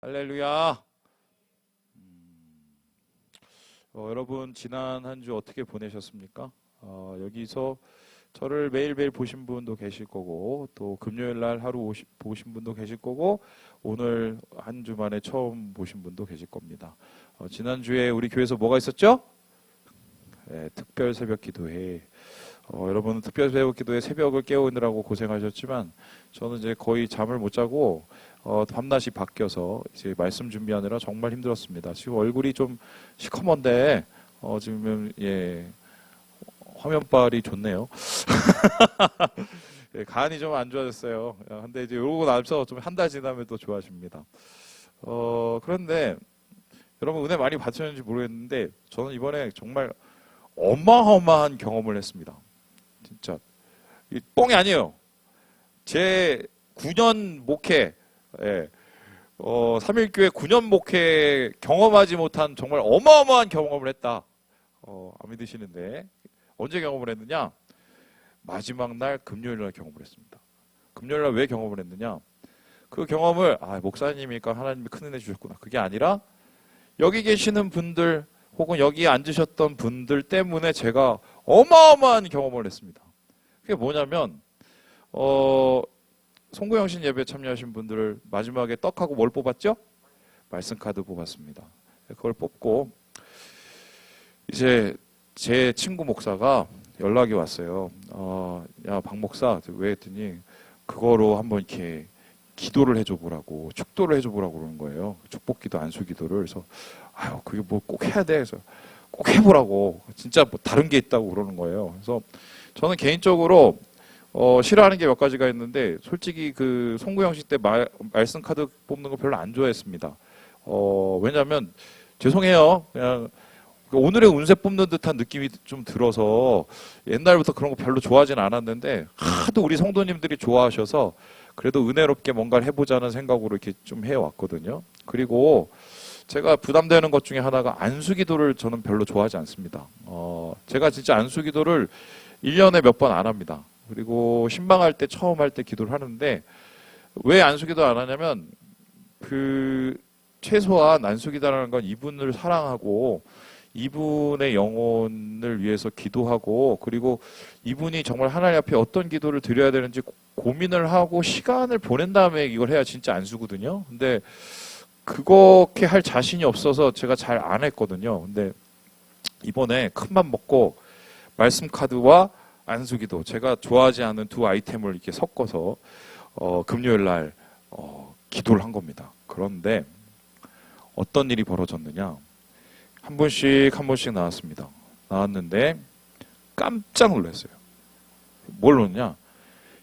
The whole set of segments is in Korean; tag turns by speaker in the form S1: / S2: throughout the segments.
S1: 할렐루야. 여러분 지난 한 주 어떻게 보내셨습니까? 여기서 저를 매일매일 보신 분도 계실 거고, 또 금요일 날 하루 보신 분도 계실 거고, 오늘 한 주 만에 처음 보신 분도 계실 겁니다. 지난주에 우리 교회에서 뭐가 있었죠? 네, 특별 새벽 기도회. 여러분은 특별 새벽 기도회 새벽을 깨우느라고 고생하셨지만, 저는 이제 거의 잠을 못 자고 밤낮이 바뀌어서 이제 말씀 준비하느라 정말 힘들었습니다. 지금 얼굴이 좀 시커먼데 지금 화면빨이 좋네요. 예, 간이 좀 안 좋아졌어요. 근데 이제 요러고 나서 좀 한 달 지나면 또 좋아집니다. 그런데 여러분 은혜 많이 받으셨는지 모르겠는데 저는 이번에 정말 어마어마한 경험을 했습니다. 진짜 뻥이 아니에요. 제 9년 목회, 3일교회 9년 목회 경험하지 못한 정말 어마어마한 경험을 했다. 안 믿으시는데 언제 경험을 했느냐? 마지막 날 금요일 날 경험을 했습니다. 금요일 날 왜 경험을 했느냐? 그 경험을 목사님이니까 하나님이 큰 은혜 주셨구나. 그게 아니라 여기 계시는 분들 혹은 여기 앉으셨던 분들 때문에 제가 어마어마한 경험을 했습니다. 그게 뭐냐면 송구영신 예배 참여하신 분들을 마지막에 떡하고 뭘 뽑았죠? 말씀 카드 뽑았습니다. 그걸 뽑고 이제 제 친구 목사가 연락이 왔어요. 야, 박 목사, 왜 했더니 그거로 한번 이렇게 기도를 해줘 보라고, 축도를 해줘 보라고 그러는 거예요. 축복기도, 안수기도를. 그래서 그게 뭐 꼭 해야 돼. 그래서 꼭 해보라고. 진짜 뭐 다른 게 있다고 그러는 거예요. 그래서 저는 개인적으로 싫어하는 게 몇 가지가 있는데, 솔직히 그 송구영식 때 말씀 카드 뽑는 거 별로 안 좋아했습니다. 왜냐면 죄송해요. 그냥 오늘의 운세 뽑는 듯한 느낌이 좀 들어서 옛날부터 그런 거 별로 좋아하진 않았는데, 하도 우리 성도님들이 좋아하셔서 그래도 은혜롭게 뭔가를 해보자는 생각으로 이렇게 좀 해왔거든요. 그리고 제가 부담되는 것 중에 하나가 안수기도를 저는 별로 좋아하지 않습니다. 제가 진짜 안수기도를 1년에 몇 번 안 합니다. 그리고 신방할 때 처음 할 때 기도를 하는데, 왜 안수기도 안 하냐면 최소한 안수기도라는 건 이분을 사랑하고 이분의 영혼을 위해서 기도하고, 그리고 이분이 정말 하나님 앞에 어떤 기도를 드려야 되는지 고민을 하고 시간을 보낸 다음에 이걸 해야 진짜 안수거든요. 근데 그렇게 할 자신이 없어서 제가 잘 안 했거든요. 근데 이번에 큰맘 먹고 말씀 카드와 안수기도, 제가 좋아하지 않은 두 아이템을 이렇게 섞어서 금요일 날 기도를 한 겁니다. 그런데 어떤 일이 벌어졌느냐? 한 번씩 나왔습니다. 나왔는데 깜짝 놀랐어요. 뭘 넣었냐?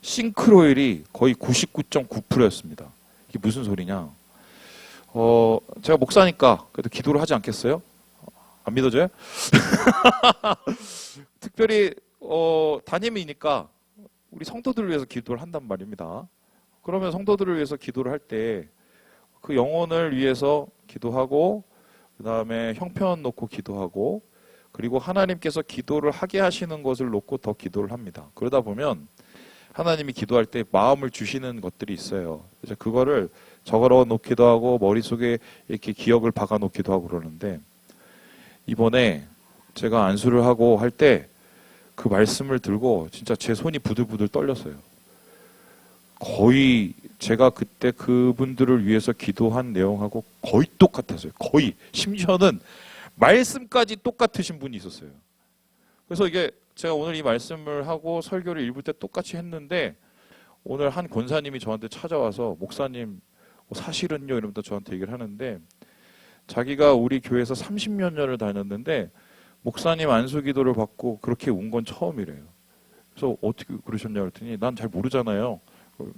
S1: 싱크로율이 거의 99.9%였습니다. 이게 무슨 소리냐? 제가 목사니까 그래도 기도를 하지 않겠어요? 안 믿어져요? 특별히 담임이니까 우리 성도들을 위해서 기도를 한단 말입니다. 그러면 성도들을 위해서 기도를 할 때 그 영혼을 위해서 기도하고, 그 다음에 형편 놓고 기도하고, 그리고 하나님께서 기도를 하게 하시는 것을 놓고 더 기도를 합니다. 그러다 보면 하나님이 기도할 때 마음을 주시는 것들이 있어요. 그래서 그거를 적어 놓기도 하고 머릿속에 이렇게 기억을 박아 놓기도 하고 그러는데, 이번에 제가 안수를 하고 할 때 그 말씀을 들고 진짜 제 손이 부들부들 떨렸어요. 거의 제가 그때 그분들을 위해서 기도한 내용하고 거의 똑같았어요. 거의. 심지어는 말씀까지 똑같으신 분이 있었어요. 그래서 이게 제가 오늘 이 말씀을 하고 설교를 읽을 때 똑같이 했는데, 오늘 한 권사님이 저한테 찾아와서 목사님 사실은요 이러면서 저한테 얘기를 하는데, 자기가 우리 교회에서 30몇 년을 다녔는데 목사님 안수기도를 받고 그렇게 운 건 처음이래요. 그래서 어떻게 그러셨냐 그랬더니 난 잘 모르잖아요.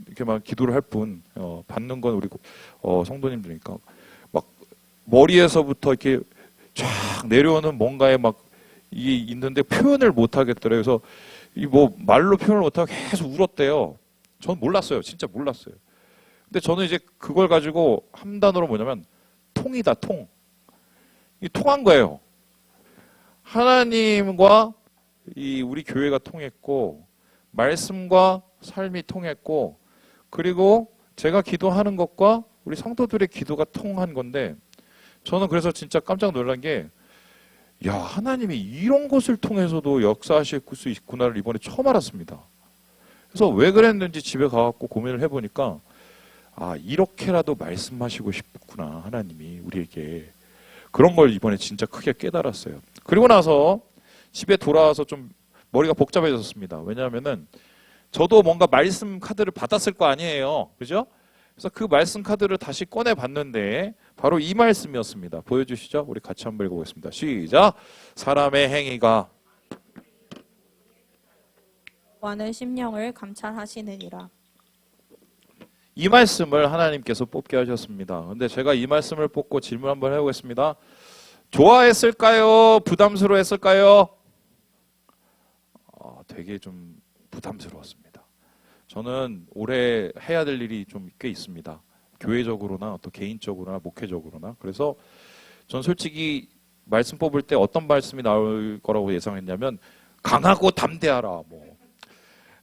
S1: 이렇게 막 기도를 할 뿐, 받는 건 우리 성도님들이니까 막 머리에서부터 이렇게 쫙 내려오는 뭔가에 막 이게 있는데 표현을 못 하겠더래요. 그래서 이 뭐 말로 표현을 못 하고 계속 울었대요. 전 몰랐어요. 진짜 몰랐어요. 근데 저는 이제 그걸 가지고 한 단어로 뭐냐면 통이다, 통. 이 통한 거예요. 하나님과 우리 교회가 통했고, 말씀과 삶이 통했고, 그리고 제가 기도하는 것과 우리 성도들의 기도가 통한 건데 저는 그래서 진짜 깜짝 놀란 게 야, 하나님이 이런 것을 통해서도 역사하실 수 있구나를 이번에 처음 알았습니다. 그래서 왜 그랬는지 집에 가갖고 고민을 해보니까 아, 이렇게라도 말씀하시고 싶구나 하나님이 우리에게. 그런 걸 이번에 진짜 크게 깨달았어요. 그리고 나서 집에 돌아와서 좀 머리가 복잡해졌습니다. 왜냐하면은 저도 뭔가 말씀 카드를 받았을 거 아니에요. 그죠? 그래서 그 말씀 카드를 다시 꺼내 봤는데 바로 이 말씀이었습니다. 보여주시죠? 우리 같이 한번 읽어보겠습니다. 시작! 사람의 행위가
S2: 여호와는 심령을 감찰하시느니라.
S1: 이 말씀을 하나님께서 뽑게 하셨습니다. 근데 제가 이 말씀을 뽑고 질문 한번 해보겠습니다. 좋아했을까요? 부담스러웠을까요? 되게 좀 부담스러웠습니다. 저는 올해 해야 될 일이 좀 꽤 있습니다. 교회적으로나 또 개인적으로나 목회적으로나. 그래서 전 솔직히 말씀 뽑을 때 어떤 말씀이 나올 거라고 예상했냐면 강하고 담대하라, 뭐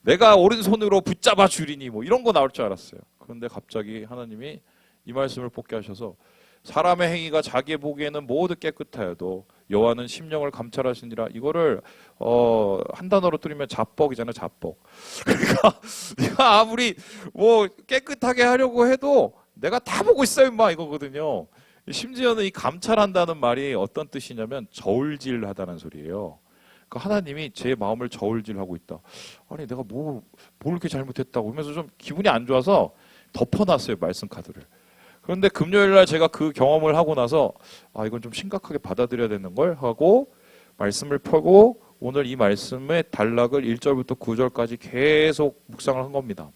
S1: 내가 오른손으로 붙잡아 주리니, 뭐 이런 거 나올 줄 알았어요. 그런데 갑자기 하나님이 이 말씀을 뽑게 하셔서 사람의 행위가 자기 보기에는 모두 깨끗하여도 여호와는 심령을 감찰하시니라. 이거를 한 단어로 뚫으면 자뻑이잖아요. 자뻑. 그러니까 네가 아무리 뭐 깨끗하게 하려고 해도 내가 다 보고 있어요, 임마, 이거거든요. 심지어는 이 감찰한다는 말이 어떤 뜻이냐면 저울질하다는 소리예요. 그러니까 하나님이 제 마음을 저울질하고 있다. 아니 내가 뭘 이렇게 잘못했다고 하면서 좀 기분이 안 좋아서 덮어놨어요, 말씀 카드를. 그런데 금요일날 제가 그 경험을 하고 나서 아, 이건 좀 심각하게 받아들여야 되는 걸 하고 말씀을 펴고 오늘 이 말씀의 단락을 1절부터 9절까지 계속 묵상을 한 겁니다.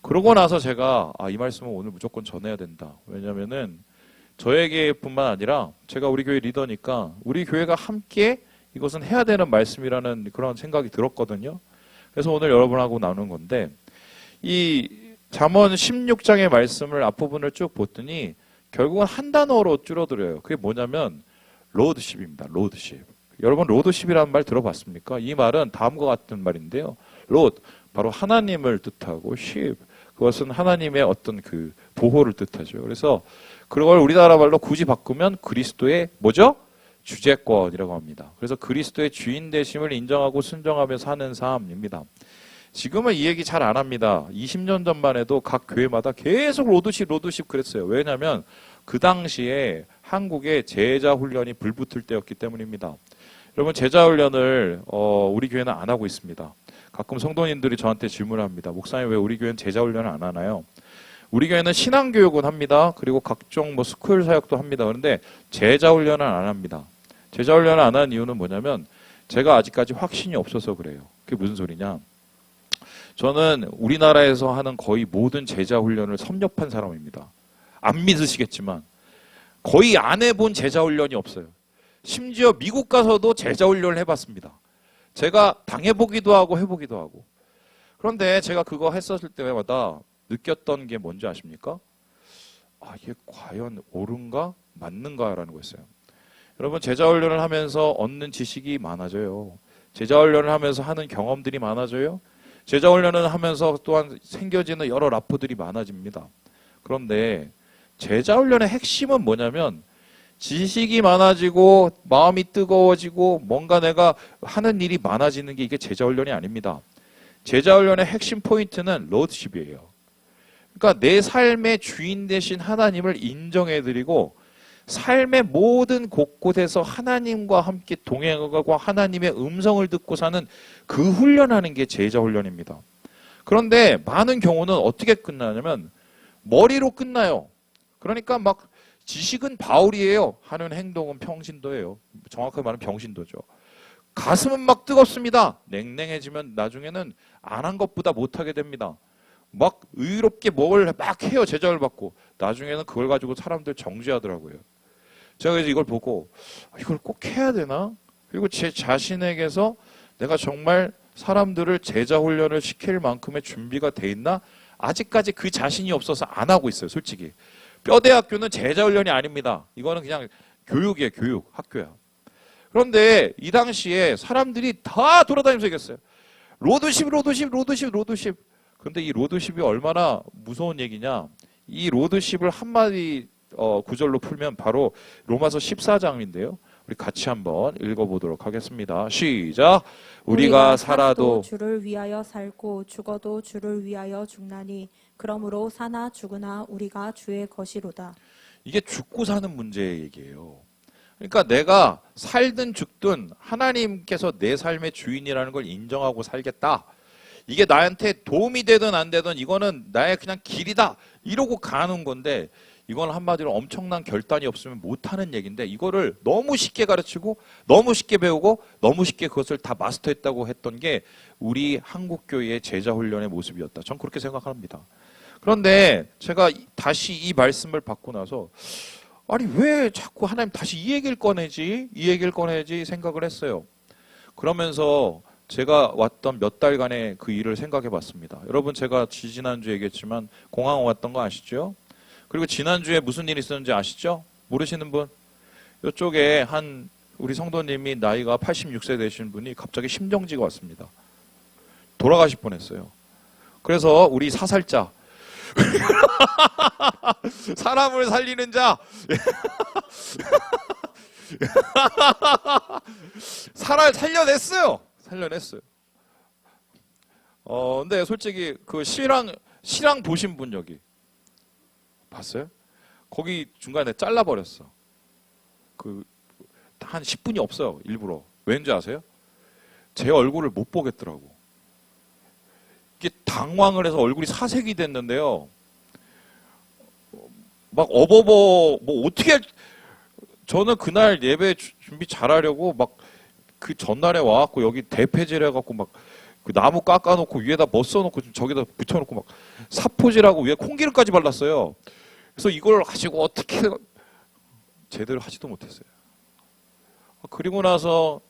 S1: 그러고 나서 제가 이 말씀은 오늘 무조건 전해야 된다. 왜냐면은 저에게뿐만 아니라 제가 우리 교회 리더니까 우리 교회가 함께 이것은 해야 되는 말씀이라는 그런 생각이 들었거든요. 그래서 오늘 여러분하고 나눈 건데 이 잠언 16장의 말씀을 앞부분을 쭉 봤더니 결국은 한 단어로 줄어들어요. 그게 뭐냐면 로드십입니다. 로드십. 여러분 로드십이라는 말 들어봤습니까? 이 말은 다음과 같은 말인데요. 로드, 바로 하나님을 뜻하고 십, 그것은 하나님의 어떤 그 보호를 뜻하죠. 그래서 그걸 우리나라 말로 굳이 바꾸면 그리스도의 뭐죠? 주재권이라고 합니다. 그래서 그리스도의 주인 되심을 인정하고 순종하며 사는 삶입니다. 지금은 이 얘기 잘 안 합니다. 20년 전만 해도 각 교회마다 계속 로드십 그랬어요. 왜냐하면 그 당시에 한국에 제자 훈련이 불붙을 때였기 때문입니다. 여러분 제자 훈련을 우리 교회는 안 하고 있습니다. 가끔 성도님들이 저한테 질문을 합니다. 목사님 왜 우리 교회는 제자 훈련을 안 하나요? 우리 교회는 신앙교육은 합니다. 그리고 각종 뭐 스쿨 사역도 합니다. 그런데 제자 훈련은 안 합니다. 제자 훈련을 안 하는 이유는 뭐냐면 제가 아직까지 확신이 없어서 그래요. 그게 무슨 소리냐? 저는 우리나라에서 하는 거의 모든 제자 훈련을 섭렵한 사람입니다. 안 믿으시겠지만 거의 안 해본 제자 훈련이 없어요. 심지어 미국 가서도 제자 훈련을 해봤습니다. 제가 당해보기도 하고 해보기도 하고. 그런데 제가 그거 했었을 때마다 느꼈던 게 뭔지 아십니까? 이게 과연 옳은가? 맞는가라는 거였어요. 여러분 제자 훈련을 하면서 얻는 지식이 많아져요. 제자 훈련을 하면서 하는 경험들이 많아져요. 제자 훈련을 하면서 또한 생겨지는 여러 라포들이 많아집니다. 그런데 제자 훈련의 핵심은 뭐냐면 지식이 많아지고 마음이 뜨거워지고 뭔가 내가 하는 일이 많아지는 게 이게 제자 훈련이 아닙니다. 제자 훈련의 핵심 포인트는 로드십이에요. 그러니까 내 삶의 주인 되신 하나님을 인정해드리고 삶의 모든 곳곳에서 하나님과 함께 동행하고 하나님의 음성을 듣고 사는 그 훈련하는 게 제자 훈련입니다. 그런데 많은 경우는 어떻게 끝나냐면 머리로 끝나요. 그러니까 막 지식은 바울이에요. 하는 행동은 평신도예요. 정확하게 말하면 병신도죠. 가슴은 막 뜨겁습니다. 냉랭해지면 나중에는 안 한 것보다 못하게 됩니다. 막 의롭게 뭘 막 해요. 제자를 받고. 나중에는 그걸 가지고 사람들 정죄하더라고요. 제가 그래서 이걸 보고 이걸 꼭 해야 되나? 그리고 제 자신에게서 내가 정말 사람들을 제자 훈련을 시킬 만큼의 준비가 돼 있나? 아직까지 그 자신이 없어서 안 하고 있어요. 솔직히. 뼈대학교는 제자 훈련이 아닙니다. 이거는 그냥 교육이에요. 교육. 학교야. 그런데 이 당시에 사람들이 다 돌아다니면서 얘기했어요. 로드십. 그런데 이 로드십이 얼마나 무서운 얘기냐? 이 로드십을 한마디 구절로 풀면 바로 로마서 14장인데요. 우리 같이 한번 읽어보도록 하겠습니다. 시작. 우리가 살아도
S2: 주를 위하여 살고 죽어도 주를 위하여 죽나니 그러므로 사나 죽으나 우리가 주의 것이로다.
S1: 이게 죽고 사는 문제의 얘기예요. 그러니까 내가 살든 죽든 하나님께서 내 삶의 주인이라는 걸 인정하고 살겠다. 이게 나한테 도움이 되든 안 되든 이거는 나의 그냥 길이다. 이러고 가는 건데 이건 한마디로 엄청난 결단이 없으면 못하는 얘기인데 이거를 너무 쉽게 가르치고 너무 쉽게 배우고 너무 쉽게 그것을 다 마스터했다고 했던 게 우리 한국교회의 제자훈련의 모습이었다. 전 그렇게 생각합니다. 그런데 제가 다시 이 말씀을 받고 나서 아니 왜 자꾸 하나님 다시 이 얘기를 꺼내지 생각을 했어요. 그러면서 제가 왔던 몇 달간의 그 일을 생각해 봤습니다. 여러분 제가 지난주에 얘기했지만 공항 왔던 거 아시죠? 그리고 지난주에 무슨 일이 있었는지 아시죠? 모르시는 분? 이쪽에 한 우리 성도님이 나이가 86세 되신 분이 갑자기 심정지가 왔습니다. 돌아가실 뻔했어요. 그래서 우리 사살자 사람을 살리는 자 살려냈어요. 근데 솔직히 그 실황 보신 분 여기 봤어요? 거기 중간에 잘라버렸어. 한 10분이 없어요. 일부러. 왠지 아세요? 제 얼굴을 못 보겠더라고. 이게 당황을 해서 얼굴이 사색이 됐는데요. 막 뭐 어떻게 저는 그날 예배 준비 잘하려고 막 그 전날에 와갖고 여기 대패질 해갖고 막 그 나무 깎아놓고 위에다 뭐 써놓고 저기다 붙여놓고 막 사포질하고 위에 콩기름까지 발랐어요. 그래서 이걸 가지고 어떻게 제대로 하지도 못했어요. 그리고 나서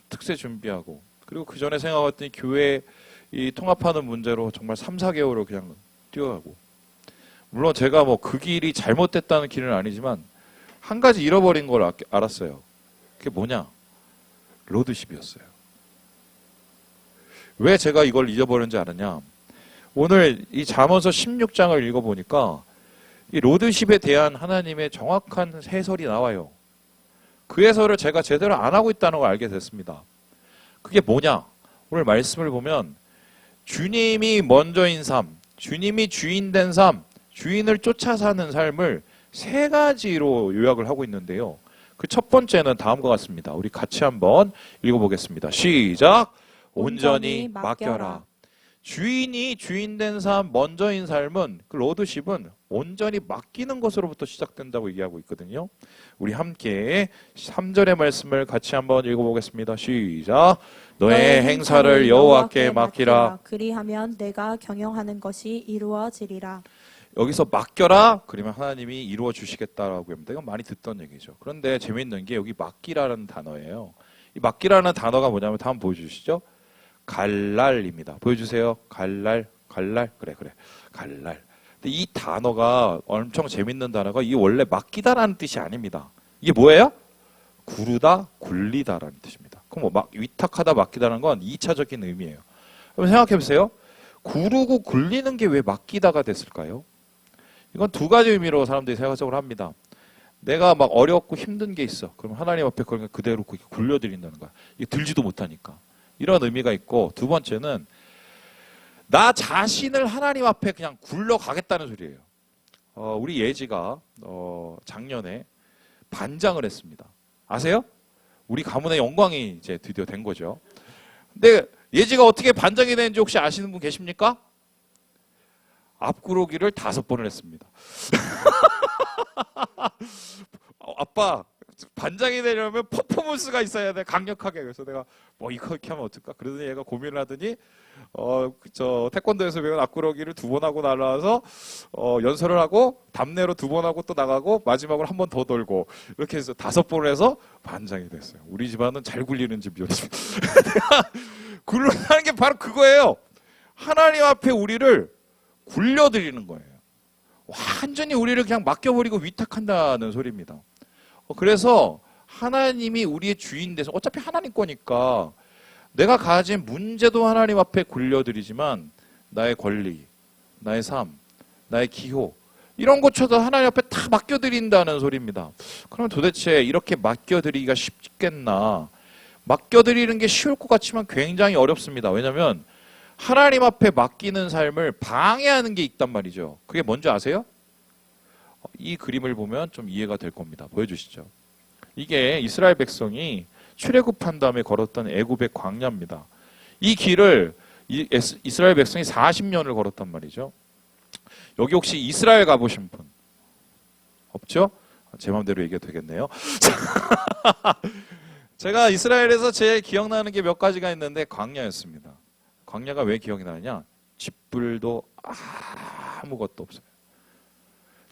S1: 특세 준비하고 그리고 그 전에 생각했더니 교회 이 통합하는 문제로 정말 3, 4개월을 그냥 뛰어가고 물론 제가 뭐 그 길이 잘못됐다는 길은 아니지만 한 가지 잃어버린 걸 알았어요. 그게 뭐냐? 로드십이었어요. 왜 제가 이걸 잊어버렸는지 아느냐? 오늘 이 잠언서 16장을 읽어보니까 이 로드십에 대한 하나님의 정확한 해설이 나와요. 그 해설을 제가 제대로 안 하고 있다는 걸 알게 됐습니다. 그게 뭐냐? 오늘 말씀을 보면 주님이 먼저인 삶, 주님이 주인된 삶, 주인을 쫓아 사는 삶을 세 가지로 요약을 하고 있는데요. 그 첫 번째는 다음과 같습니다. 우리 같이 한번 읽어보겠습니다. 시작! 온전히 맡겨라. 주인이 주인된 삶, 먼저인 삶은 그 로드십은 온전히 맡기는 것으로부터 시작된다고 얘기하고 있거든요. 우리 함께 3절의 말씀을 같이 한번 읽어보겠습니다. 시작! 너의 행사를 여호와께 맡기라.
S2: 그리하면 내가 경영하는 것이 이루어지리라.
S1: 여기서 맡겨라 그러면 하나님이 이루어 주시겠다라고 합니다. 이건 많이 듣던 얘기죠. 그런데 재미있는 게 여기 맡기라는 단어예요. 이 맡기라는 단어가 뭐냐면 한번 보여주시죠. 갈랄입니다. 보여주세요. 갈랄 그래 갈랄. 근데 이 단어가 엄청 재밌는 단어가 이게 원래 맡기다라는 뜻이 아닙니다. 이게 뭐예요? 구르다 굴리다라는 뜻입니다. 그럼 뭐 위탁하다 맡기다라는 건 2차적인 의미예요. 그럼 생각해 보세요. 구르고 굴리는 게 왜 맡기다가 됐을까요? 이건 두 가지 의미로 사람들이 생각을 합니다. 내가 막 어렵고 힘든 게 있어. 그럼 하나님 앞에 그런 거 그대로 굴려드린다는 거야. 이게 들지도 못하니까. 이런 의미가 있고 두 번째는 나 자신을 하나님 앞에 그냥 굴러가겠다는 소리예요. 우리 예지가 작년에 반장을 했습니다. 아세요? 우리 가문의 영광이 이제 드디어 된 거죠. 근데 예지가 어떻게 반장이 되는지 혹시 아시는 분 계십니까? 앞구르기를 5번을 했습니다. 아빠 반장이 되려면 퍼포먼스가 있어야 돼. 강력하게. 그래서 내가 뭐 이렇게 하면 어떨까? 그러더니 얘가 고민을 하더니 저 태권도에서 배운 앞구르기를 2번 하고 날아와서 연설을 하고 답례로 2번 하고 또 나가고 마지막으로 한 번 더 돌고 이렇게 해서 5번을 해서 반장이 됐어요. 우리 집안은 잘 굴리는 집이었습니다. 굴러가는 게 바로 그거예요. 하나님 앞에 우리를 굴려드리는 거예요. 완전히 우리를 그냥 맡겨버리고 위탁한다는 소리입니다. 그래서 하나님이 우리의 주인 돼서 어차피 하나님 거니까 내가 가진 문제도 하나님 앞에 굴려드리지만 나의 권리, 나의 삶, 나의 기호, 이런 것조차 하나님 앞에 다 맡겨드린다는 소리입니다. 그럼 도대체 이렇게 맡겨드리기가 쉽겠나? 맡겨드리는 게 쉬울 것 같지만 굉장히 어렵습니다. 왜냐하면 하나님 앞에 맡기는 삶을 방해하는 게 있단 말이죠. 그게 뭔지 아세요? 이 그림을 보면 좀 이해가 될 겁니다. 보여주시죠. 이게 이스라엘 백성이 출애굽한 다음에 걸었던 애굽의 광야입니다. 이 길을 이스라엘 백성이 40년을 걸었단 말이죠. 여기 혹시 이스라엘 가보신 분 없죠? 제 마음대로 얘기해도 되겠네요. 제가 이스라엘에서 제일 기억나는 게 몇 가지가 있는데 광야였습니다. 광야가 왜 기억이 나느냐? 쥐뿔도 아무것도 없어요.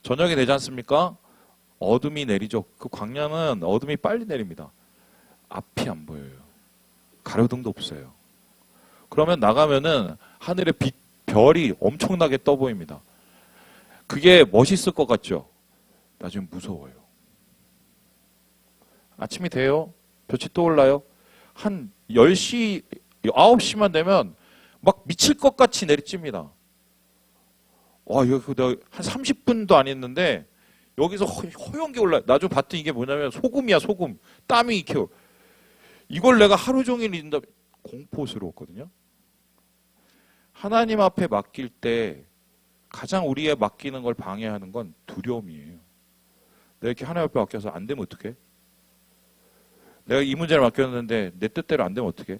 S1: 저녁이 되지 않습니까? 어둠이 내리죠. 그 광야는 어둠이 빨리 내립니다. 앞이 안 보여요. 가로등도 없어요. 그러면 나가면은 하늘에 별이 엄청나게 떠 보입니다. 그게 멋있을 것 같죠? 나중에 무서워요. 아침이 돼요. 별이 떠올라요. 한 10시, 9시만 되면 막 미칠 것 같이 내리찝니다. 와, 여기 한 30분도 안 했는데 여기서 허연 게 올라요. 나중에 봤더니 이게 뭐냐면 소금이야, 소금. 땀이 이렇게. 이걸 내가 하루 종일 잊는다. 공포스러웠거든요. 하나님 앞에 맡길 때 가장 우리의 맡기는 걸 방해하는 건 두려움이에요. 내가 이렇게 하나님 앞에 맡겨서 안 되면 어떡해? 내가 이 문제를 맡겼는데 내 뜻대로 안 되면 어떡해?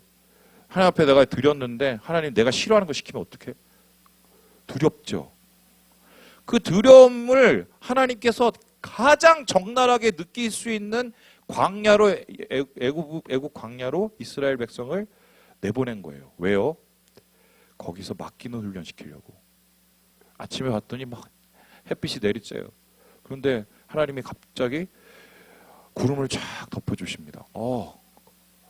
S1: 하나님 앞에 내가 드렸는데 하나님 내가 싫어하는 거 시키면 어떡해? 두렵죠. 그 두려움을 하나님께서 가장 적나라하게 느낄 수 있는 광야로 애국 광야로 이스라엘 백성을 내보낸 거예요. 왜요? 거기서 맡기는 훈련 시키려고. 아침에 봤더니 막 햇빛이 내리쬐요. 그런데 하나님이 갑자기 구름을 쫙 덮어주십니다.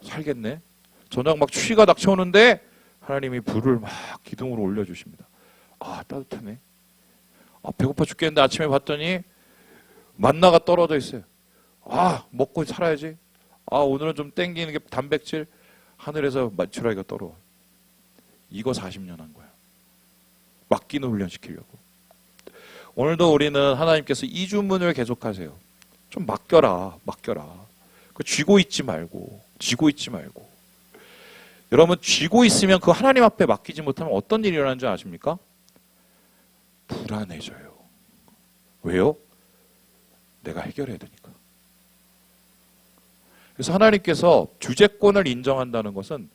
S1: 살겠네. 저녁 막 추위가 닥쳐오는데 하나님이 불을 막 기둥으로 올려주십니다. 따뜻하네. 배고파 죽겠는데 아침에 봤더니 만나가 떨어져 있어요. 먹고 살아야지. 오늘은 좀 땡기는 게 단백질. 하늘에서 메추라기가 떨어와. 이거 40년 한 거야. 맡기는 훈련 시키려고. 오늘도 우리는 하나님께서 이 주문을 계속하세요. 좀 맡겨라. 쥐고 있지 말고. 여러분 쥐고 있으면 그 하나님 앞에 맡기지 못하면 어떤 일이 일어나는 줄 아십니까? 불안해져요. 왜요? 내가 해결해야 되니까. 그래서 하나님께서 주재권을 인정한다는 것은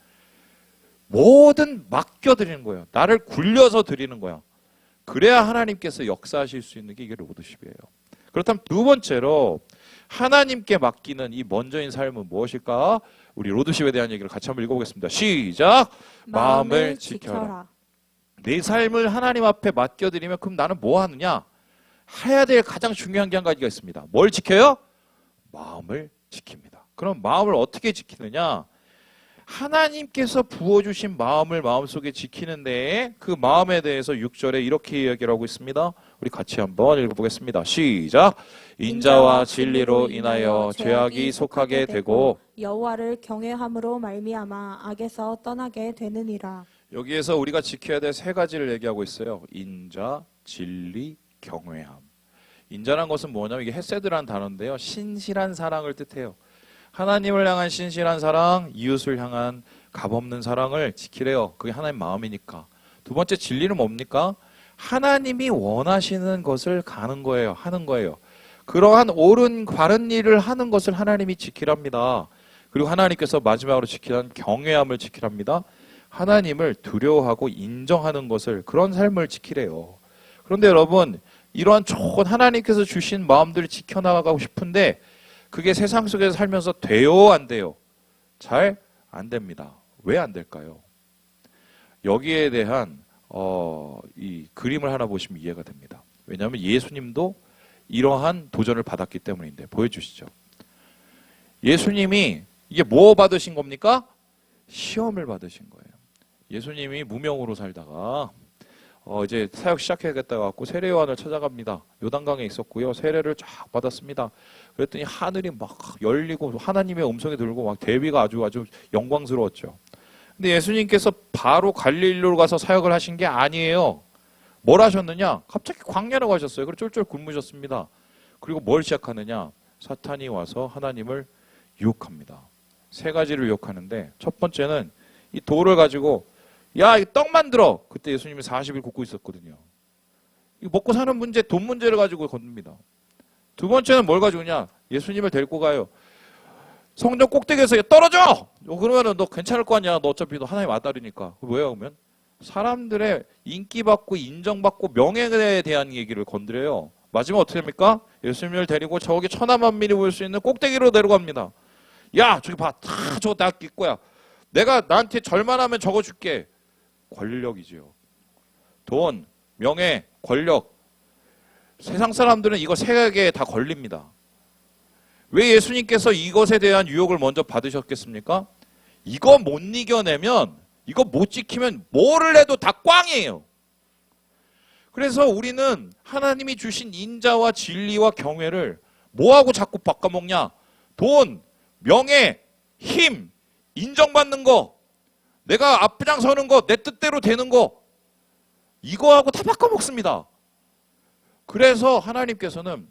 S1: 뭐든 맡겨드리는 거예요. 나를 굴려서 드리는 거야. 그래야 하나님께서 역사하실 수 있는 게 이게 로드십이에요. 그렇다면 두 번째로 하나님께 맡기는 이 먼저인 삶은 무엇일까? 우리 로드십에 대한 얘기를 같이 한번 읽어보겠습니다. 시작! 마음을 지켜라. 내 삶을 하나님 앞에 맡겨드리면 그럼 나는 뭐 하느냐? 해야 될 가장 중요한 게 한 가지가 있습니다. 뭘 지켜요? 마음을 지킵니다. 그럼 마음을 어떻게 지키느냐? 하나님께서 부어주신 마음을 마음속에 지키는데 그 마음에 대해서 6절에 이렇게 이야기를 하고 있습니다. 우리 같이 한번 읽어보겠습니다. 시작! 인자와 진리로 인하여 죄악이 속하게 되고
S2: 여호와를 경외함으로 말미암아 악에서 떠나게 되느니라.
S1: 여기에서 우리가 지켜야 될 세 가지를 얘기하고 있어요. 인자, 진리, 경외함. 인자란 것은 뭐냐면 이게 헤세드라는 단어인데요. 신실한 사랑을 뜻해요. 하나님을 향한 신실한 사랑, 이웃을 향한 값없는 사랑을 지키래요. 그게 하나님 마음이니까. 두 번째 진리는 뭡니까? 하나님이 원하시는 것을 가는 거예요. 하는 거예요. 그러한 옳은 바른 일을 하는 것을 하나님이 지키랍니다. 그리고 하나님께서 마지막으로 지키라는 경외함을 지키랍니다. 하나님을 두려워하고 인정하는 것을, 그런 삶을 지키래요. 그런데 여러분, 이러한 좋은 하나님께서 주신 마음들을 지켜나가고 싶은데 그게 세상 속에서 살면서 돼요, 안 돼요? 잘 안 됩니다. 왜 안 될까요? 여기에 대한 이 그림을 하나 보시면 이해가 됩니다. 왜냐하면 예수님도 이러한 도전을 받았기 때문인데, 보여주시죠. 예수님이 이게 뭐 받으신 겁니까? 시험을 받으신 거예요. 예수님이 무명으로 살다가 이제 사역 시작해야겠다 갖고 세례 요한을 찾아갑니다. 요단강에 있었고요. 세례를 쫙 받았습니다. 그랬더니 하늘이 막 열리고 하나님의 음성이 들고 막 대비가 아주 영광스러웠죠. 근데 예수님께서 바로 갈릴리로 가서 사역을 하신 게 아니에요. 뭘 하셨느냐? 갑자기 광야로 가셨어요. 그리고 쫄쫄 굶으셨습니다. 그리고 뭘 시작하느냐? 사탄이 와서 하나님을 유혹합니다. 세 가지를 유혹하는데 첫 번째는 이 돌을 가지고 야, 이 떡 만들어. 그때 예수님이 40일 굶고 있었거든요. 이 먹고 사는 문제, 돈 문제를 가지고 건듭니다. 두 번째는 뭘 가지고냐? 예수님을 데리고 가요. 성전 꼭대기에서 떨어져! 그러면은 너 괜찮을 거 아니야. 너 어차피 너 하나님 아들이니까. 왜요, 그러면? 사람들의 인기받고 인정받고 명예에 대한 얘기를 건드려요. 마지막 어떻게 됩니까? 예수님을 데리고 저기 천하만민이 볼 수 있는 꼭대기로 데려갑니다. 야, 저기 봐. 다 저거 다 낄 거야. 내가 나한테 절만하면 저거 줄게. 권력이죠. 돈, 명예, 권력. 세상 사람들은 이거 세 개에 다 걸립니다. 왜 예수님께서 이것에 대한 유혹을 먼저 받으셨겠습니까? 이거 못 이겨내면, 이거 못 지키면 뭐를 해도 다 꽝이에요. 그래서 우리는 하나님이 주신 인자와 진리와 경외를 뭐하고 자꾸 바꿔먹냐? 돈, 명예, 힘, 인정받는 거, 내가 앞장서는 거, 내 뜻대로 되는 거, 이거하고 다 바꿔먹습니다. 그래서 하나님께서는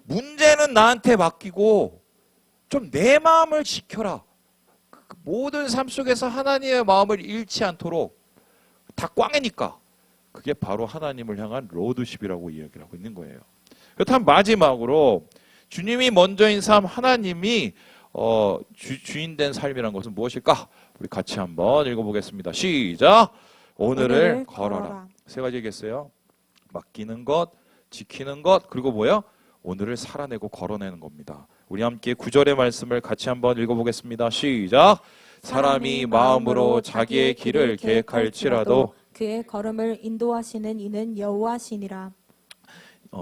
S1: 문제는 나한테 맡기고 좀 내 마음을 지켜라. 모든 삶 속에서 하나님의 마음을 잃지 않도록 다 꽝이니까. 그게 바로 하나님을 향한 로드십이라고 이야기를 하고 있는 거예요. 그렇다면 마지막으로 주님이 먼저인 삶, 하나님이 주인된 삶이란 것은 무엇일까? 우리 같이 한번 읽어보겠습니다. 시작! 오늘을 걸어라. 세 가지 얘기했어요. 맡기는 것, 지키는 것, 그리고 뭐예요? 오늘을 살아내고 걸어내는 겁니다. 우리 함께 9절의 말씀을 같이 한번 읽어보겠습니다. 시작! 사람이 마음으로 자기의 길을 계획할지라도
S2: 그의 걸음을 인도하시는 이는 여호와시니라.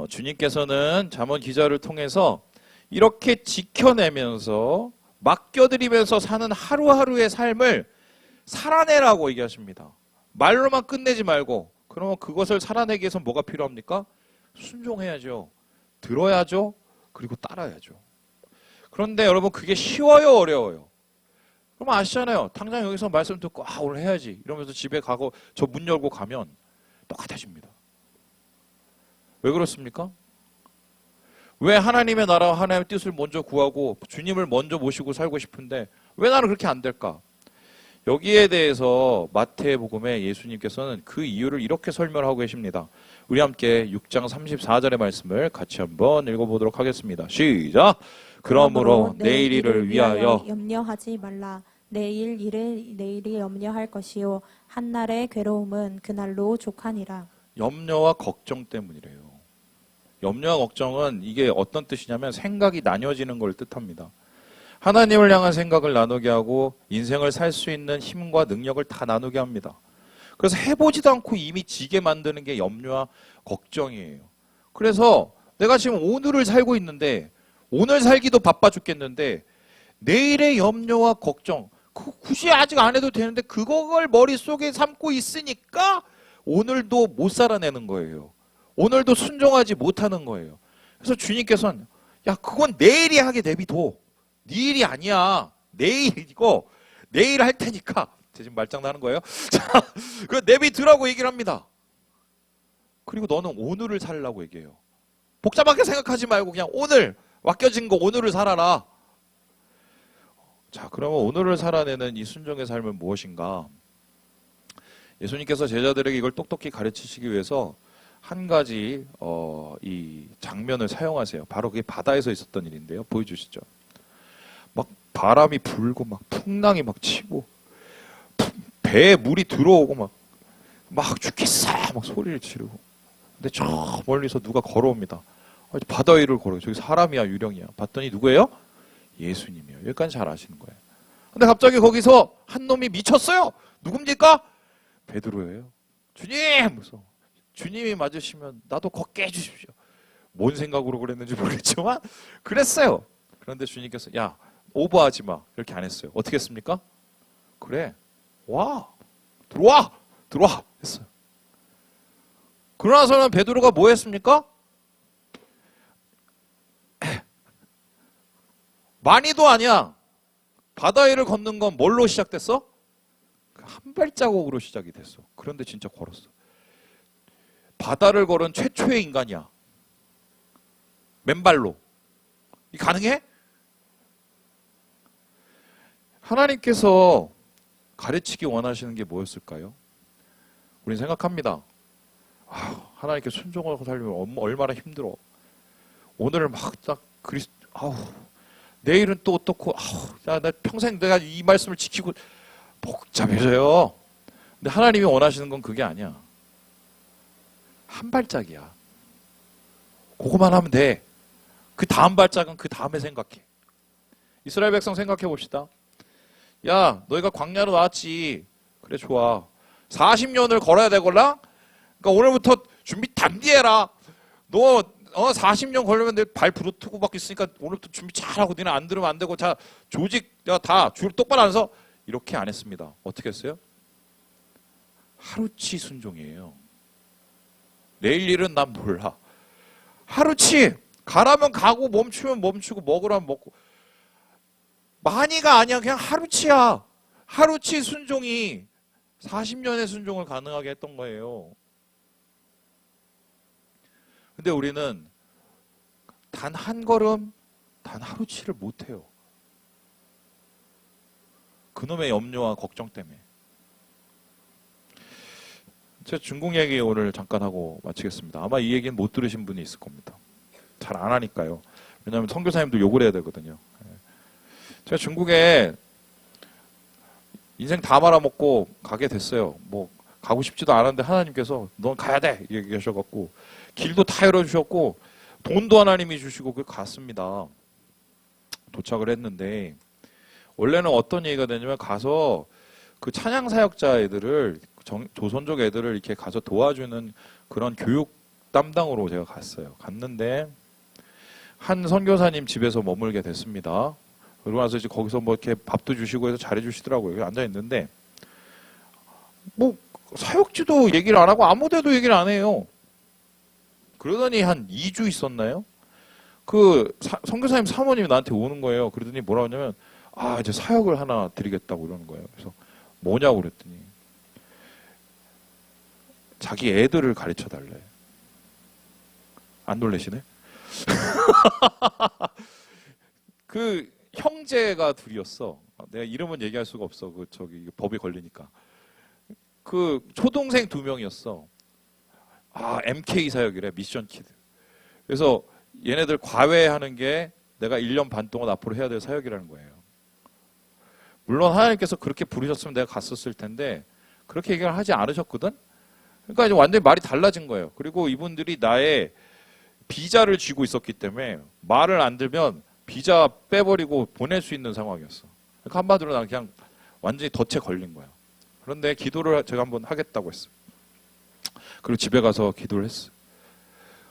S1: 주님께서는 잠언 기자를 통해서 이렇게 지켜내면서 맡겨드리면서 사는 하루하루의 삶을 살아내라고 얘기하십니다. 말로만 끝내지 말고. 그러면 그것을 살아내기 위해서 뭐가 필요합니까? 순종해야죠. 들어야죠. 그리고 따라야죠. 그런데 여러분 그게 쉬워요, 어려워요? 그럼 아시잖아요. 당장 여기서 말씀 듣고 오늘 해야지 이러면서 집에 가고 저 문 열고 가면 똑같아집니다. 왜 그렇습니까? 왜 하나님의 나라와 하나님의 뜻을 먼저 구하고 주님을 먼저 모시고 살고 싶은데 왜 나는 그렇게 안 될까? 여기에 대해서 마태복음에 예수님께서는 그 이유를 이렇게 설명하고 계십니다. 우리 함께 6장 34절의 말씀을 같이 한번 읽어보도록 하겠습니다. 시작! 그러므로 내일 일을 위하여
S2: 염려하지 말라. 내일 일을 내일이 염려할 것이요 한날의 괴로움은 그날로 족하니라.
S1: 염려와 걱정 때문이래요. 염려와 걱정은 이게 어떤 뜻이냐면 생각이 나뉘어지는 걸 뜻합니다. 하나님을 향한 생각을 나누게 하고 인생을 살 수 있는 힘과 능력을 다 나누게 합니다. 그래서 해보지도 않고 이미 지게 만드는 게 염려와 걱정이에요. 그래서 내가 지금 오늘을 살고 있는데 오늘 살기도 바빠 죽겠는데 내일의 염려와 걱정 굳이 아직 안 해도 되는데 그걸 머릿속에 삼고 있으니까 오늘도 못 살아내는 거예요. 오늘도 순종하지 못하는 거예요. 그래서 주님께서는 야 그건 내일이 하게 내비둬. 네 일이 아니야. 내일이고 내일 할 테니까. 제 지금 말장 나는 거예요. 자, 그 내비두라고 얘기를 합니다. 그리고 너는 오늘을 살라고 얘기해요. 복잡하게 생각하지 말고 그냥 오늘 맡겨진 거 오늘을 살아라. 자, 그러면 오늘을 살아내는 이 순종의 삶은 무엇인가? 예수님께서 제자들에게 이걸 똑똑히 가르치시기 위해서 한 가지 이 장면을 사용하세요. 바로 그게 바다에서 있었던 일인데요. 보여주시죠. 막 바람이 불고 막 풍랑이 막 치고 배에 물이 들어오고 막 죽겠어 막 소리를 지르고 근데 저 멀리서 누가 걸어옵니다. 바다 위를 걸어요. 저기 사람이야 유령이야. 봤더니 누구예요? 예수님이에요. 여기까지 잘 아시는 거예요. 근데 갑자기 거기서 한 놈이 미쳤어요. 누굽니까? 베드로예요. 주님! 무서워. 주님이 맞으시면 나도 걷게 해주십시오. 뭔 생각으로 그랬는지 모르겠지만 그랬어요. 그런데 주님께서 야 오버하지 마 이렇게 안 했어요. 어떻게 했습니까? 그래 와 들어와 했어요. 그러나서는 베드로가 뭐 했습니까? 많이도 아니야. 바다 위를 걷는 건 뭘로 시작됐어? 한 발자국으로 시작이 됐어. 그런데 진짜 걸었어. 바다를 걸은 최초의 인간이야. 맨발로. 이 가능해? 하나님께서 가르치기 원하시는 게 뭐였을까요? 우린 생각합니다. 하나님께 순종하고 살려면 얼마나 힘들어. 오늘 막 딱 내일은 또 어떻고, 나 평생 내가 이 말씀을 지키고 복잡해져요. 근데 하나님이 원하시는 건 그게 아니야. 한 발짝이야. 그거만 하면 돼. 그 다음 발짝은 그 다음에 생각해. 이스라엘 백성 생각해 봅시다. 야, 너희가 광야로 나왔지. 그래, 좋아. 40년을 걸어야 되걸라? 그러니까 오늘부터 준비 단디해라. 너 40년 걸리면 내 발 부르트고 막 있으니까 오늘부터 준비 잘하고 니네 안 들으면 안 되고 자 조직 다 줄 똑바로 앉아서 이렇게 안 했습니다. 어떻게 했어요? 하루치 순종이에요. 내일 일은 난 몰라. 하루치 가라면 가고 멈추면 멈추고 먹으라면 먹고 많이가 아니야. 그냥 하루치야. 하루치 순종이 40년의 순종을 가능하게 했던 거예요. 근데 우리는 단 한 걸음, 단 하루치를 못해요. 그놈의 염려와 걱정 때문에. 제가 중국 얘기 오늘 잠깐 하고 마치겠습니다. 아마 이 얘기는 못 들으신 분이 있을 겁니다. 잘 안 하니까요. 왜냐하면 선교사님도 욕을 해야 되거든요. 제가 중국에 인생 다 말아먹고 가게 됐어요. 뭐 가고 싶지도 않았는데 하나님께서 넌 가야 돼 얘기하셔갖고 길도 다 열어주셨고 돈도 하나님이 주시고 그 갔습니다. 도착을 했는데 원래는 어떤 얘기가 되냐면 가서 그 찬양 사역자 애들을 조선족 애들을 이렇게 가서 도와주는 그런 교육 담당으로 제가 갔어요. 갔는데 한 선교사님 집에서 머물게 됐습니다. 그러고 나서 이제 거기서 뭐 이렇게 밥도 주시고 해서 잘해주시더라고요. 여기 앉아 있는데 뭐 사역지도 얘기를 안 하고 아무데도 얘기를 안 해요. 그러더니 한 2주 있었나요? 그 선교사님 사모님이 나한테 오는 거예요. 그러더니 뭐라고 하냐면 이제 사역을 하나 드리겠다고 이러는 거예요. 그래서 뭐냐고 그랬더니 자기 애들을 가르쳐 달래. 안 놀래시네? 그 형제가 둘이었어. 내가 이름은 얘기할 수가 없어. 법이 걸리니까. 그 초동생 2명이었어. MK 사역이래. 미션 키드. 그래서 얘네들 과외하는 게 내가 1년 반 동안 앞으로 해야 될 사역이라는 거예요. 물론 하나님께서 그렇게 부르셨으면 내가 갔었을 텐데 그렇게 얘기를 하지 않으셨거든. 그러니까 이제 완전히 말이 달라진 거예요. 그리고 이분들이 나의 비자를 쥐고 있었기 때문에 말을 안 들면 비자 빼버리고 보낼 수 있는 상황이었어. 그러니까 한마디로 난 그냥 완전히 덫에 걸린 거야. 그런데 기도를 제가 한번 하겠다고 했어. 그리고 집에 가서 기도를 했어.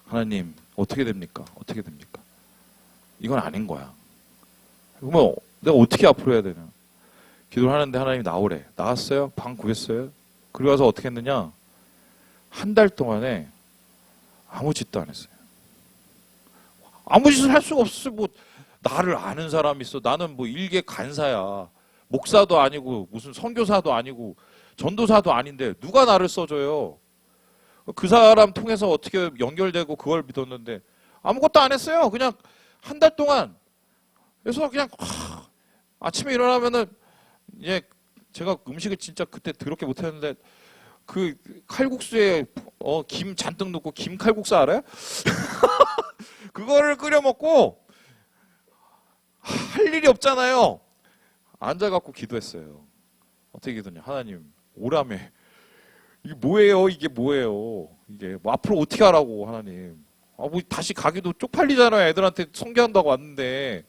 S1: 하나님 어떻게 됩니까? 어떻게 됩니까? 이건 아닌 거야. 그러면 내가 어떻게 앞으로 해야 되냐? 기도를 하는데 하나님이 나오래. 나왔어요? 방 구했어요? 그리고 와서 어떻게 했느냐? 한 달 동안에 아무 짓도 안 했어요. 아무 짓을 할 수가 없었어요. 뭐 나를 아는 사람이 있어. 나는 뭐 일개 간사야. 목사도 아니고 무슨 선교사도 아니고 전도사도 아닌데 누가 나를 써줘요. 그 사람 통해서 어떻게 연결되고 그걸 믿었는데 아무것도 안 했어요. 그냥 한 달 동안. 그래서 그냥 아침에 일어나면은 이제 제가 음식을 진짜 그때 더럽게 못했는데 그 칼국수에 김 잔뜩 넣고 김 칼국수 알아요? 그거를 끓여 먹고 할 일이 없잖아요. 앉아갖고 기도했어요. 어떻게 기도냐? 하나님 오라매. 이게 뭐예요? 이게 뭐예요? 이게 뭐 앞으로 어떻게 하라고 하나님. 뭐 다시 가기도 쪽팔리잖아요. 애들한테 선교한다고 왔는데.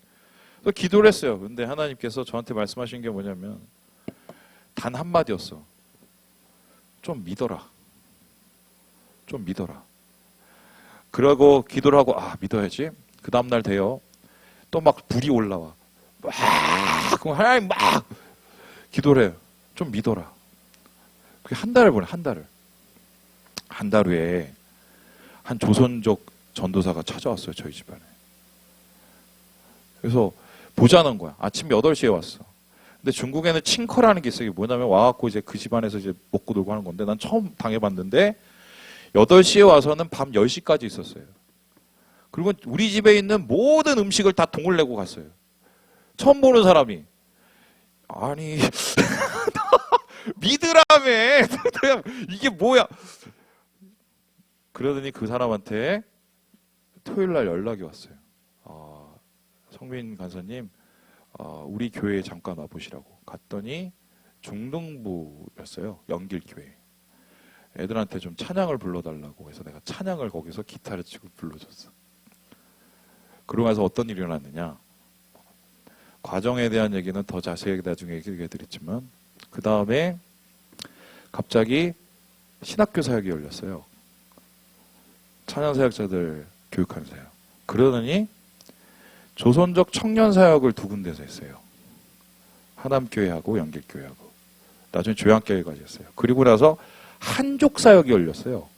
S1: 그래서 기도를 했어요. 근데 하나님께서 저한테 말씀하신 게 뭐냐면 단 한마디였어. 좀 믿어라. 좀 믿어라. 그러고 기도를 하고 믿어야지. 그 다음날 돼요. 또 막 불이 올라와. 그럼 하나님 막 기도를 해요. 좀 믿어라. 그게 한 달을 보내. 한 달을. 한 달 후에 한 조선족 전도사가 찾아왔어요. 저희 집안에. 그래서 보자는 거야. 아침 8시에 왔어. 근데 중국에는 칭커라는 게 있어요. 이게 뭐냐면 와갖고 이제 그 집안에서 이제 먹고 놀고 하는 건데 난 처음 당해봤는데 8시에 와서는 밤 10시까지 있었어요. 그리고 우리 집에 있는 모든 음식을 다 동을 내고 갔어요. 처음 보는 사람이. 아니 믿으라며. 이게 뭐야. 그러더니 그 사람한테 토요일 날 연락이 왔어요. 성민 간사님, 우리 교회에 잠깐 와보시라고. 갔더니 중등부였어요. 영길교회. 애들한테 좀 찬양을 불러달라고 해서 내가 찬양을 거기서 기타를 치고 불러줬어. 그러고 나서 어떤 일이 일어났느냐. 과정에 대한 얘기는 더 자세하게 나중에 얘기해 드렸지만, 그 다음에 갑자기 신학교 사역이 열렸어요. 찬양 사역자들 교육하는 사역. 그러더니 조선족 청년 사역을 2군데서 했어요. 하남교회하고 영길교회하고. 나중에 조양교회까지 했어요. 그리고 나서 한족 사역이 열렸어요.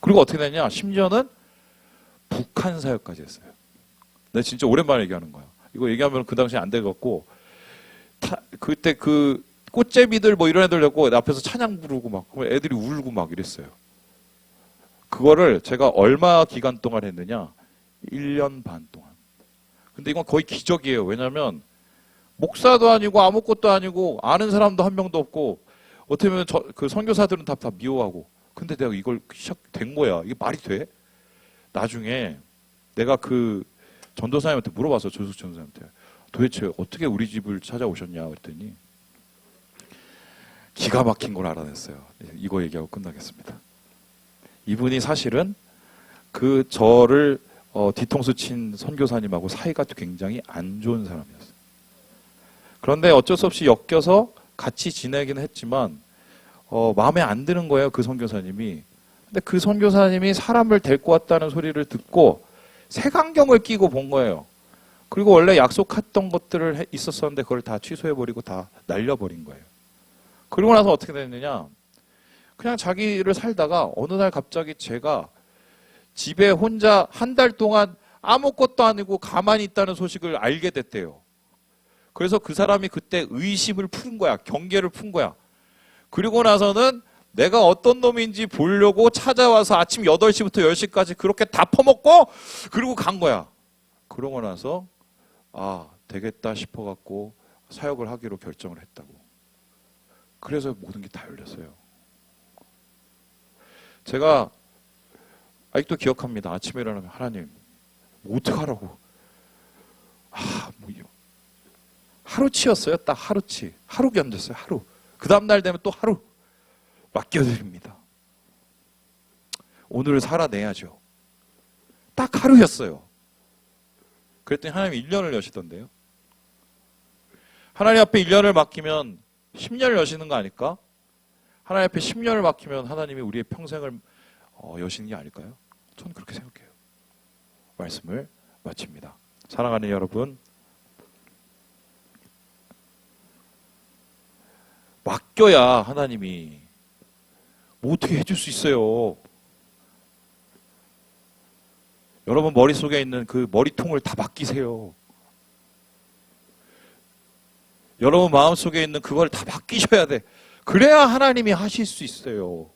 S1: 그리고 어떻게 됐냐. 심지어는 북한 사역까지 했어요. 내가 진짜 오랜만에 얘기하는 거야. 이거 얘기하면 그 당시에 안 돼갖고, 그때 그 꽃제비들 뭐 이런 애들 데리고 앞에서 찬양 부르고 막 애들이 울고 막 이랬어요. 그거를 제가 얼마 기간 동안 했느냐? 1년 반 동안. 근데 이건 거의 기적이에요. 왜냐면 목사도 아니고 아무것도 아니고 아는 사람도 한 명도 없고, 어떻게 보면 그 선교사들은 다 미워하고. 근데 내가 이걸 시작된 거야. 이게 말이 돼? 나중에 내가 그 전도사님한테 물어봤어. 조숙 전도사님한테. 도대체 어떻게 우리 집을 찾아오셨냐 그랬더니 기가 막힌 걸 알아냈어요. 이거 얘기하고 끝나겠습니다. 이분이 사실은 그 저를 뒤통수 친 선교사님하고 사이가 굉장히 안 좋은 사람이었어요. 그런데 어쩔 수 없이 엮여서 같이 지내긴 했지만 마음에 안 드는 거예요. 그 선교사님이. 근데 그 선교사님이 사람을 데리고 왔다는 소리를 듣고 색안경을 끼고 본 거예요. 그리고 원래 약속했던 것들을 있었었는데 그걸 다 취소해버리고 다 날려버린 거예요. 그리고 나서 어떻게 됐느냐. 그냥 자기를 살다가 어느 날 갑자기 제가 집에 혼자 한 달 동안 아무것도 아니고 가만히 있다는 소식을 알게 됐대요. 그래서 그 사람이 그때 의심을 푼 거야. 경계를 푼 거야. 그리고 나서는 내가 어떤 놈인지 보려고 찾아와서 아침 8시부터 10시까지 그렇게 다 퍼먹고 그리고 간 거야. 그러고 나서 되겠다 싶어갖고 사역을 하기로 결정을 했다고. 그래서 모든 게 다 열렸어요. 제가 아직도 기억합니다. 아침에 일어나면 하나님 뭐 어떡하라고. 하루치였어요. 딱 하루치. 하루 견뎠어요. 하루. 그 다음날 되면 또 하루 맡겨드립니다. 오늘을 살아내야죠. 딱 하루였어요. 그랬더니 하나님이 1년을 여시던데요. 하나님 앞에 1년을 맡기면 10년을 여시는 거 아닐까? 하나님 앞에 10년을 맡기면 하나님이 우리의 평생을 여시는 게 아닐까요? 저는 그렇게 생각해요. 말씀을 마칩니다. 사랑하는 여러분, 맡겨야 하나님이 뭐 어떻게 해줄 수 있어요. 여러분 머릿속에 있는 그 머리통을 다 맡기세요. 여러분 마음속에 있는 그걸 다 맡기셔야 돼. 그래야 하나님이 하실 수 있어요.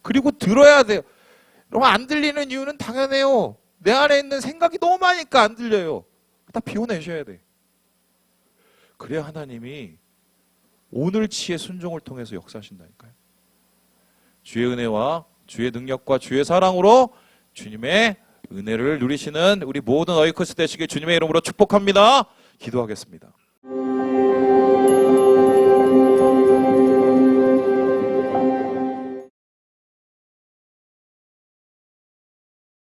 S1: 그리고 들어야 돼요. 여러분 안 들리는 이유는 당연해요. 내 안에 있는 생각이 너무 많으니까 안 들려요. 다 비워내셔야 돼. 그래야 하나님이 오늘치의 순종을 통해서 역사하신다니까요. 주의 은혜와 주의 능력과 주의 사랑으로 주님의 은혜를 누리시는 우리 모든 어이커스 되시길 주님의 이름으로 축복합니다. 기도하겠습니다.